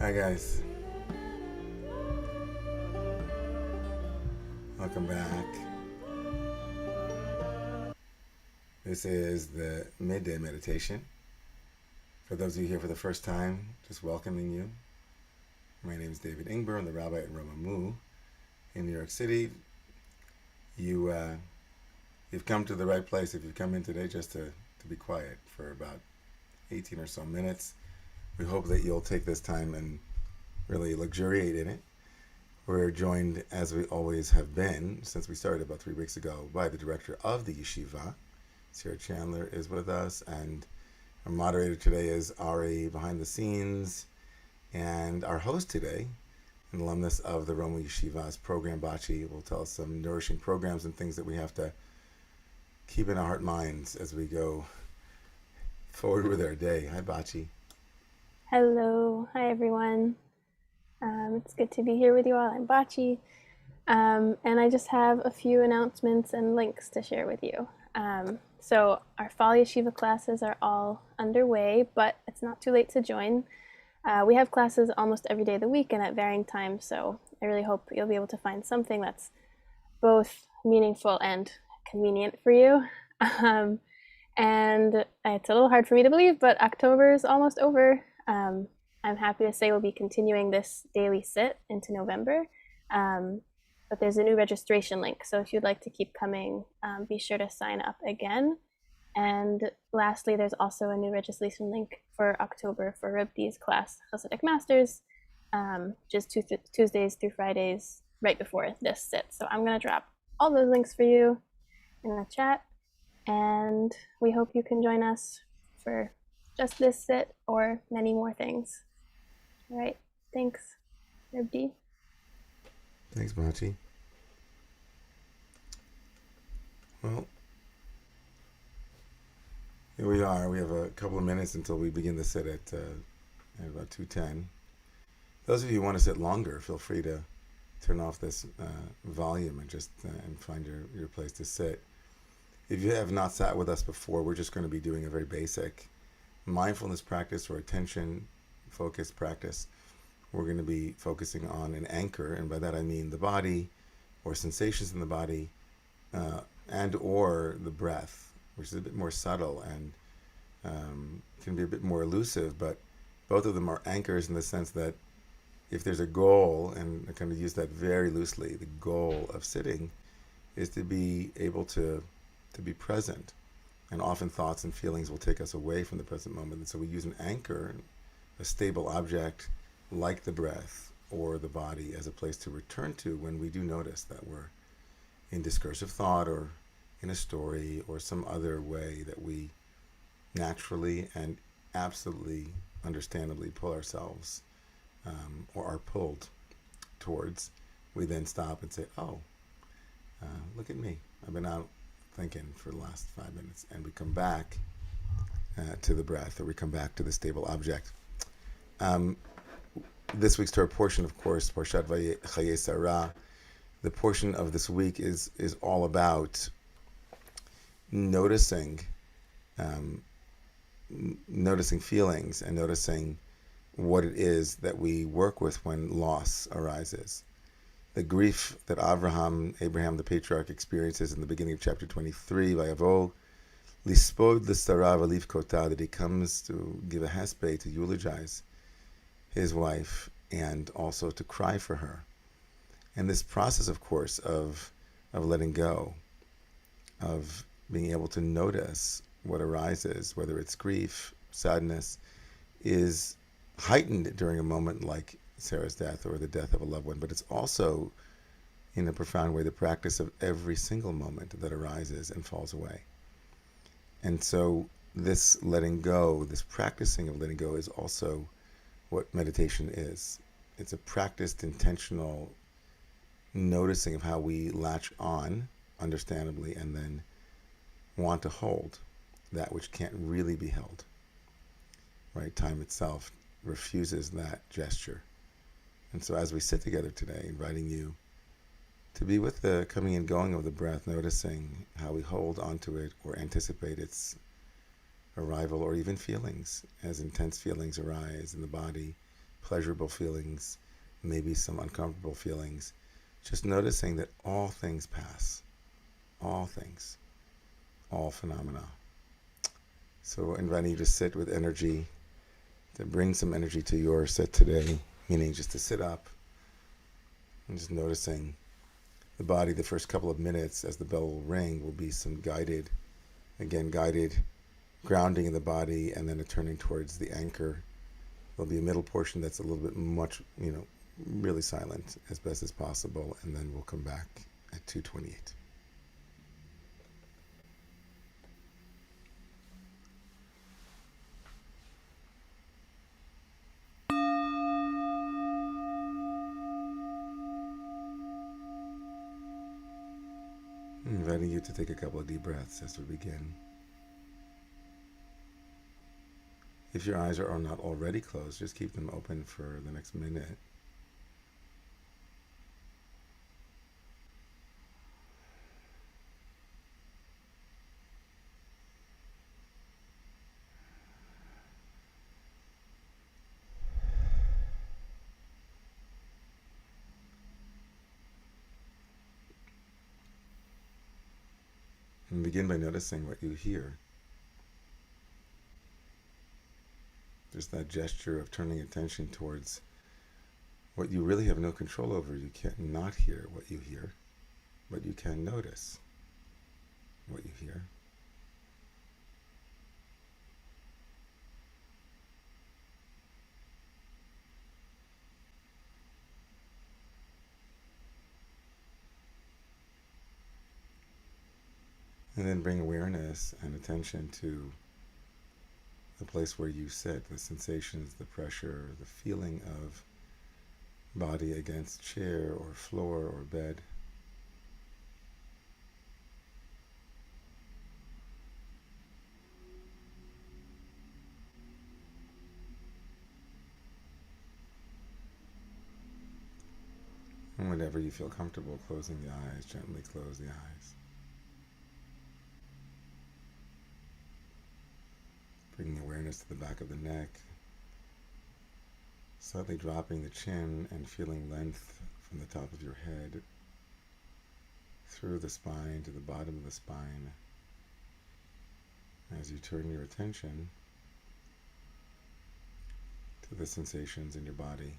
Hi guys, welcome back. This is the midday meditation. For those of you here for the first time, just welcoming you. My name is David Ingber. I'm the rabbi at Romemu in New York City. You've come to the right place if you've come in today just to be quiet for about 18 or so minutes. We hope that you'll take this time and really luxuriate in it. We're joined, as we always have been, since we started about 3 weeks ago, by the director of the yeshiva. Sarah Chandler is with us, and our moderator today is Ari behind the scenes, and our host today, an alumnus of the Romemu Yeshiva's program, Bachi, will tell us some nourishing programs and things that we have to keep in our heart and minds as we go forward with our day. Hi, Bachi. Hello. Hi, everyone. It's good to be here with you all. I'm Bachi. And I just have a few announcements and links to share with you. So our fall yeshiva classes are all underway, but it's not too late to join. We have classes almost every day of the week and at varying times, so I really hope you'll be able to find something that's both meaningful and convenient for you. And it's a little hard for me to believe, but October is almost over. I'm happy to say we'll be continuing this daily sit into November, but there's a new registration link. So if you'd like to keep coming, be sure to sign up again. And lastly, there's also a new registration link for October for Rabbi's class, Hasidic Masters, just Tuesdays through Fridays right before this sit. So I'm going to drop all those links for you in the chat, and we hope you can join us for just this sit or many more things. All right, thanks, Rabbi. Thanks, Bachi. Well, here we are. We have a couple of minutes until we begin the sit at about 2:10. Those of you who want to sit longer, feel free to turn off this volume and just and find your place to sit. If you have not sat with us before, we're just going to be doing a very basic mindfulness practice or attention focused practice. We're going to be focusing on an anchor, and by that I mean the body or sensations in the body and or the breath, which is a bit more subtle and can be a bit more elusive, but both of them are anchors in the sense that if there's a goal, and I kind of use that very loosely, the goal of sitting is to be able to be present. And often thoughts and feelings will take us away from the present moment. And so we use an anchor, a stable object like the breath or the body, as a place to return to when we do notice that we're in discursive thought or in a story or some other way that we naturally and absolutely understandably pull ourselves or are pulled towards. We then stop and say, oh, look at me. I've been out thinking for the last 5 minutes, and we come back to the breath, or we come back to the stable object. This week's Torah portion, of course, Parshat Chayei Sarah. The portion of this week is all about noticing feelings and noticing what it is that we work with when loss arises. The grief that Abraham, the patriarch, experiences in the beginning of chapter 23, Vayavo lispod l'sara v'livkota, that he comes to give a hesped, to eulogize his wife and also to cry for her. And this process, of course, of letting go, of being able to notice what arises, whether it's grief, sadness, is heightened during a moment like Sarah's death or the death of a loved one, but it's also, in a profound way, the practice of every single moment that arises and falls away. And so this letting go, this practicing of letting go, is also what meditation is. It's a practiced, intentional noticing of how we latch on, understandably, and then want to hold that which can't really be held. Right? Time itself refuses that gesture. And so as we sit together today, inviting you to be with the coming and going of the breath, noticing how we hold onto it or anticipate its arrival, or even feelings, as intense feelings arise in the body, pleasurable feelings, maybe some uncomfortable feelings. Just noticing that all things pass, all things, all phenomena. So inviting you to sit with energy, to bring some energy to your sit today, meaning just to sit up and just noticing the body. The first couple of minutes as the bell will ring will be some guided grounding in the body, and then a turning towards the anchor. There'll be a middle portion that's a little bit much, really silent as best as possible, and then we'll come back at 2:28. Inviting you to take a couple of deep breaths as we begin. If your eyes are not already closed, just keep them open for the next minute. And begin by noticing what you hear. Just that gesture of turning attention towards what you really have no control over. You can't not hear what you hear, but you can notice what you hear. And then bring awareness and attention to the place where you sit, the sensations, the pressure, the feeling of body against chair or floor or bed. And whenever you feel comfortable closing the eyes, gently close the eyes. Bringing awareness to the back of the neck, slightly dropping the chin and feeling length from the top of your head through the spine to the bottom of the spine. As you turn your attention to the sensations in your body.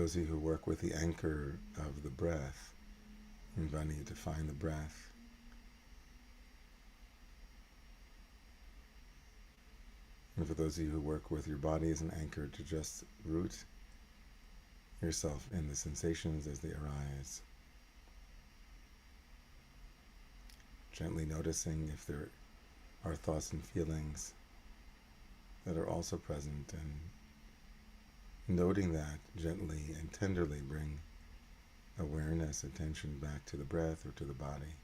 those of you who work with the anchor of the breath, inviting you to find the breath. And for those of you who work with your body as an anchor, to just root yourself in the sensations as they arise. Gently noticing if there are thoughts and feelings that are also present, and noting that gently and tenderly bring awareness, attention back to the breath or to the body.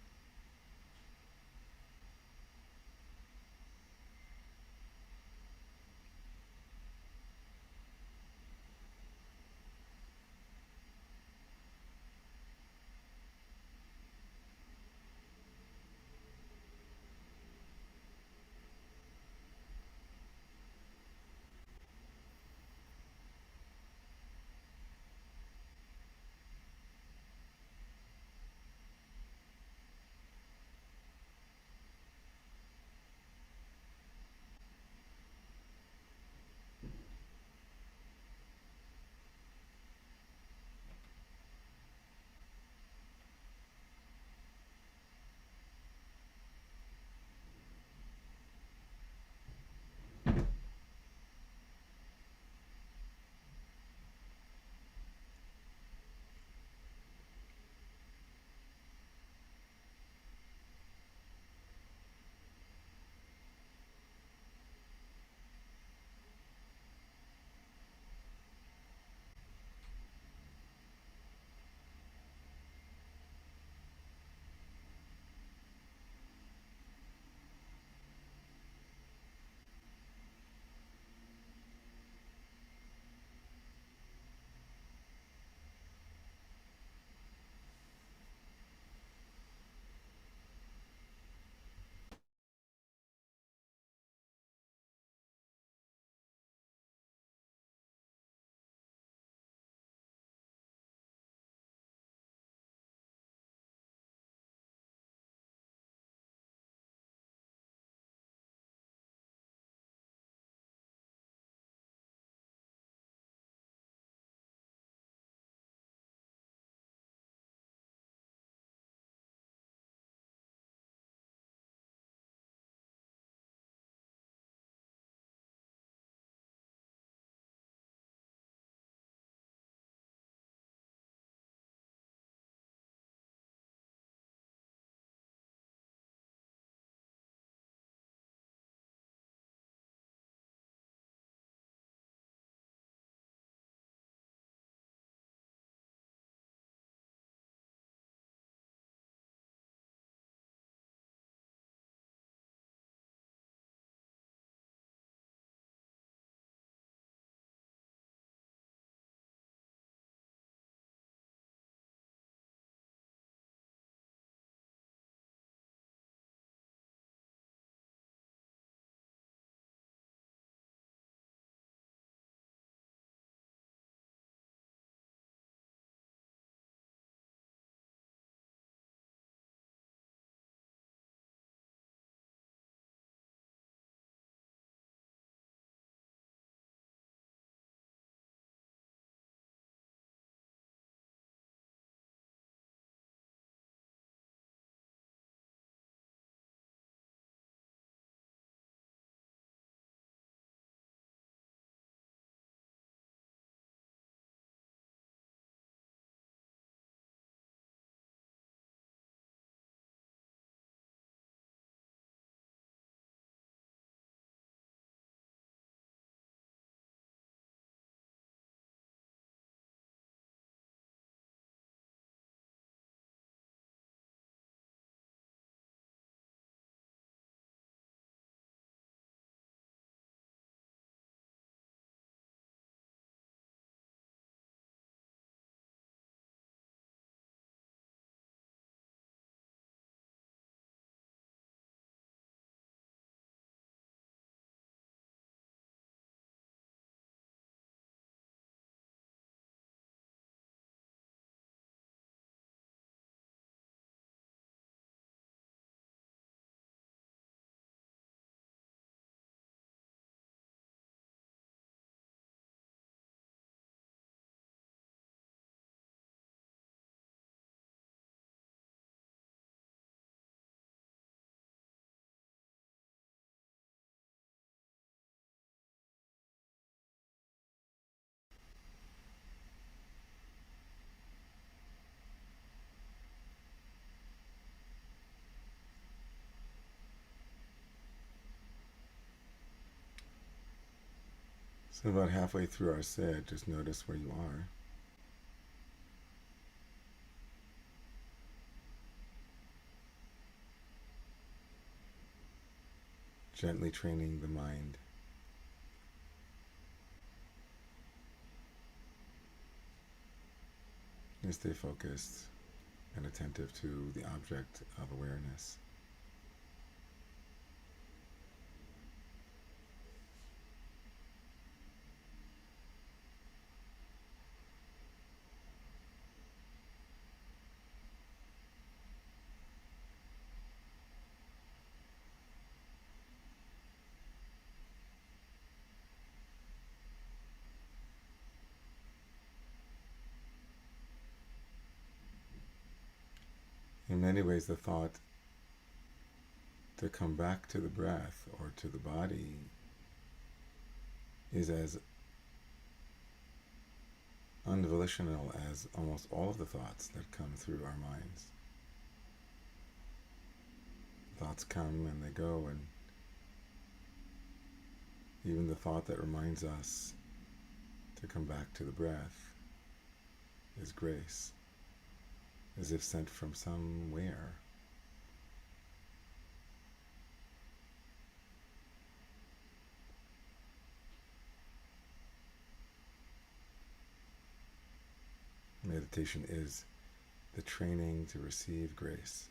So about halfway through our sit, just notice where you are. Gently training the mind. And stay focused and attentive to the object of awareness. In many ways, the thought to come back to the breath or to the body is as unvolitional as almost all of the thoughts that come through our minds. Thoughts come and they go, and even the thought that reminds us to come back to the breath is grace, as if sent from somewhere. Meditation is the training to receive grace.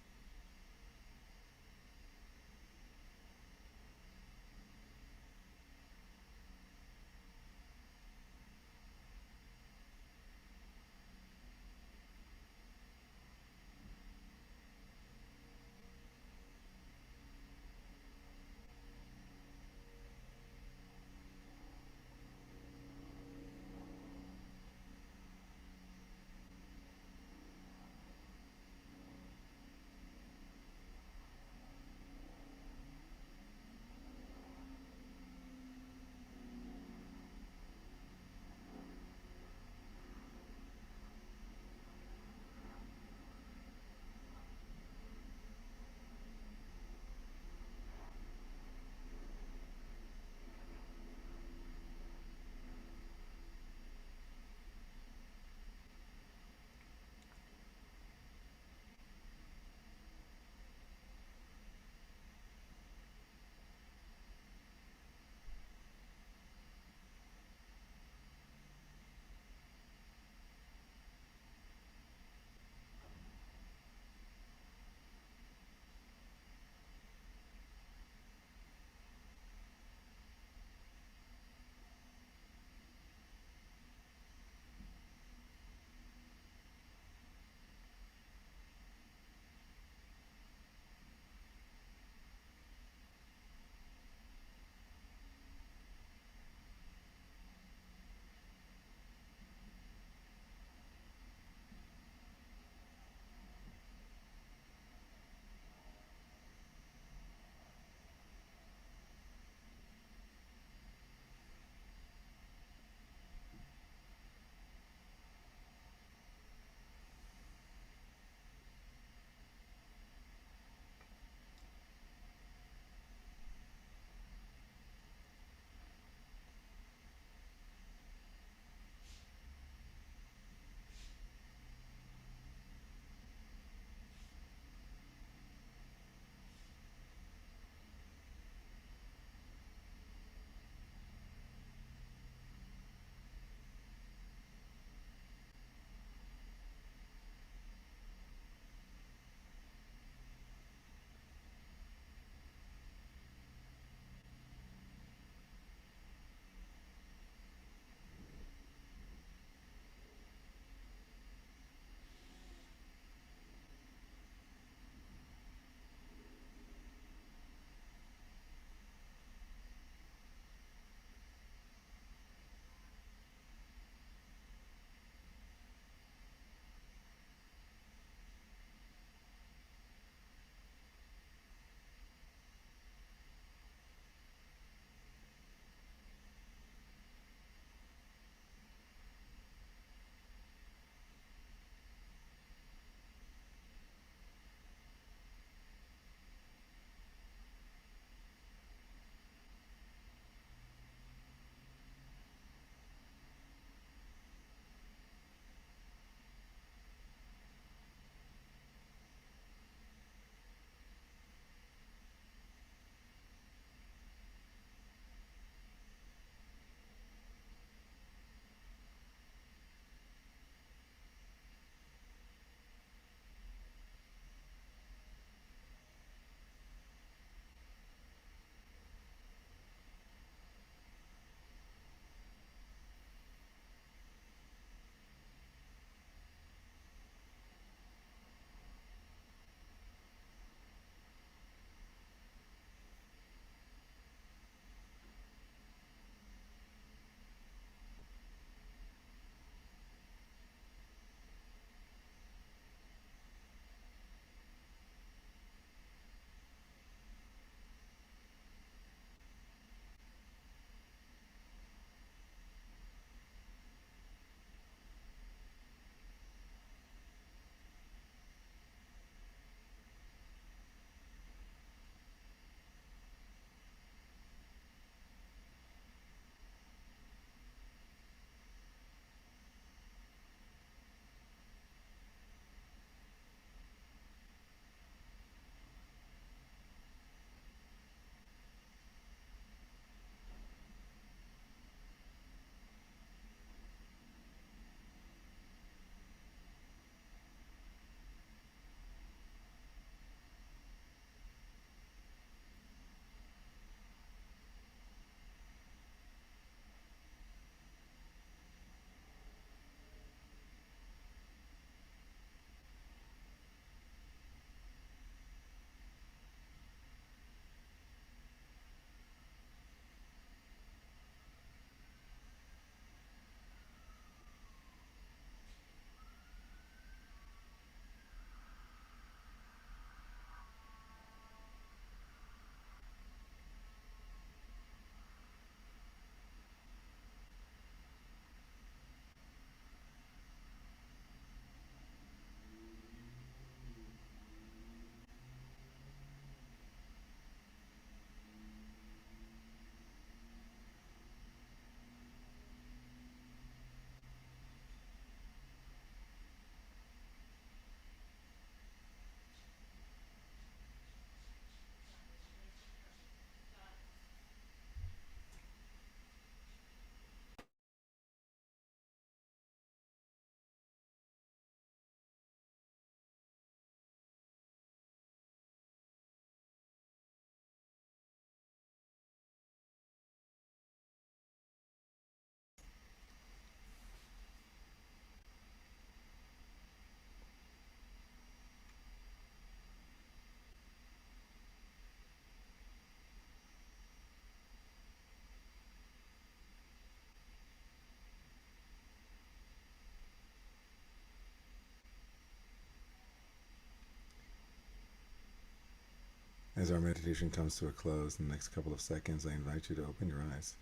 As our meditation comes to a close in the next couple of seconds, I invite you to open your eyes.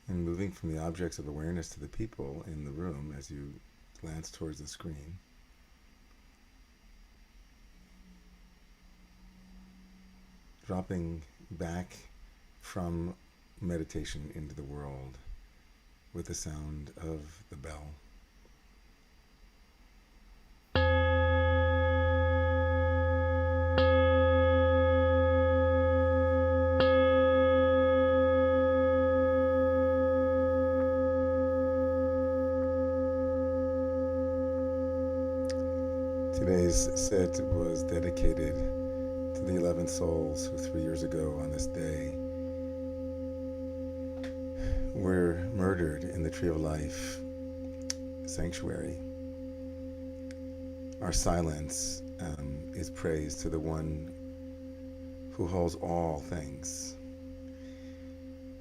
And moving from the objects of awareness to the people in the room as you glance towards the screen. Dropping back from meditation into the world with the sound of the bell. Today's sit was dedicated to the 11 souls who 3 years ago on this day were murdered in the Tree of Life sanctuary. Our silence is praise to the one who holds all things.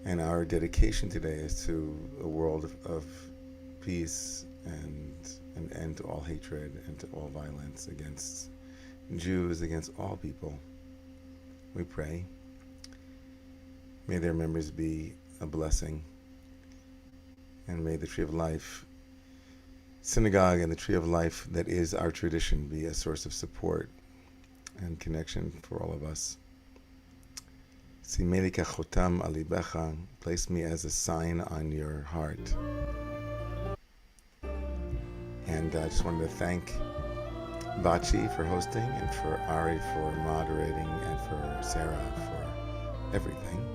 And our dedication today is to a world of peace and an end to all hatred and to all violence against Jews, against all people. We pray. May their memories be a blessing. And may the Tree of Life Synagogue and the Tree of Life that is our tradition be a source of support and connection for all of us. Simeli kachotam alibecha, place me as a sign on your heart. And I just wanted to thank Bachi for hosting, and for Ari for moderating, and for Sarah for everything.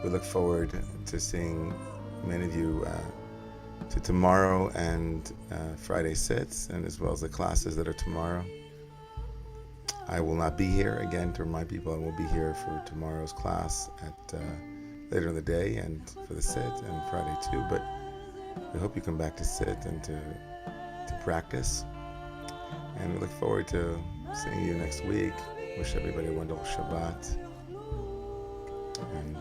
We look forward to seeing many of you to tomorrow and Friday sits, and as well as the classes that are tomorrow. I will not be here, again, to remind people I will be here for tomorrow's class at later in the day, and for the sit, and Friday too, but we hope you come back to sit and to practice. And we look forward to seeing you next week. Wish everybody a wonderful Shabbat. And